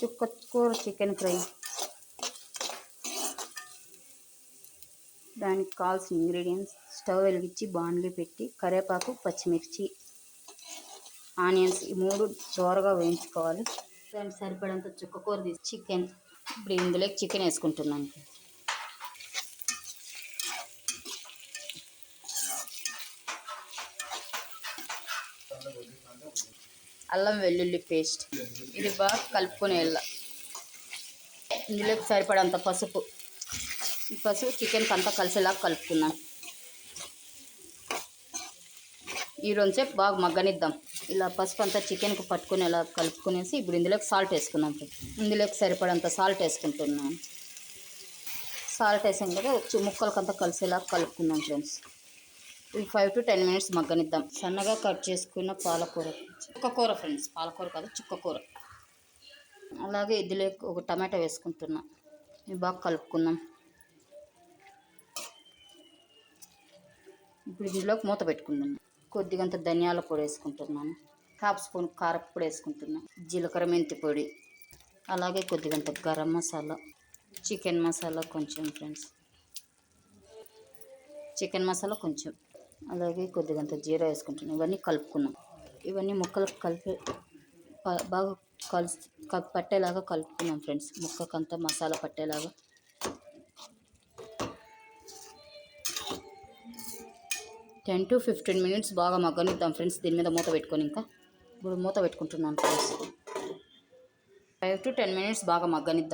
చుక్కకూర chicken fry. దానికి కావాల్సిన ఇంగ్రీడియంట్స్: స్టవ్ వెలిగించి బాండ్లీ పెట్టి కరివేపాకు, పచ్చిమిర్చి, ఆనియన్స్ ఈ 3 దోరగా వేయించుకోవాలి. దానికి సరిపడంత చుక్కకూర తీసి చికెన్. ఇప్పుడు ఇందులోకి చికెన్ వేసుకుంటున్నాను. అల్లం వెల్లుల్లి పేస్ట్ ఇది బాగా కలుపుకొని ఇందులోకి సరిపడంత పసుపు. ఈ పసుపు చికెన్కి అంతా కలిసేలాగా కలుపుకుందాం. ఈ 2 సేపు బాగా మగ్గనిద్దాం. ఇలా పసుపు అంతా చికెన్కి పట్టుకునేలా కలుపుకునేసి ఇప్పుడు ఇందులోకి సాల్ట్ వేసుకుందాం. ఇందులోకి సరిపడంత సాల్ట్ వేసుకుంటున్నాను. సాల్ట్ వేసాం కదా, ముక్కలకంతా కలిసేలాగా కలుపుకుందాం ఫ్రెండ్స్. ఇది 5 to 10 minutes మగ్గనిద్దాం. సన్నగా కట్ చేసుకున్న పాలకూర, చుక్కకూర ఫ్రెండ్స్, పాలకూర కాదు చుక్కకూర. అలాగే ఇందులో ఒక టమాటా వేసుకుంటున్నా. ఇది బాగా కలుపుకుందాం. ఇప్పుడు ఇందులోకి మూత పెట్టుకుందాం. కొద్దిగంత ధనియాల పొడి వేసుకుంటున్నాను. 1/2 స్పూన్ కారప్పొడి వేసుకుంటున్నాను. జీలకర్ర మెంతి పొడి, అలాగే కొద్దిగంత గరం మసాలా, చికెన్ మసాలా కొంచెం ఫ్రెండ్స్, చికెన్ మసాలా కొంచెం, అలాగే కొద్దిగంత జీరా వేసుకుంటున్నాను. ఇవన్నీ కలుపుకున్నాం. ఇవన్నీ ముక్కలకు బాగా పట్టేలాగా కలుపుకున్నాం ఫ్రెండ్స్. ముక్కకంతా మసాలా పట్టేలాగా. $10 to 15 minutes బాగా మగ్గనిద్దాం ఫ్రెండ్స్. దీని మీద మూత పెట్టుకొని ఇప్పుడు మూత పెట్టుకుంటున్నాను ఫ్రెండ్స్. 5 to 10 minutes బాగా మగ్గనిద్దాం.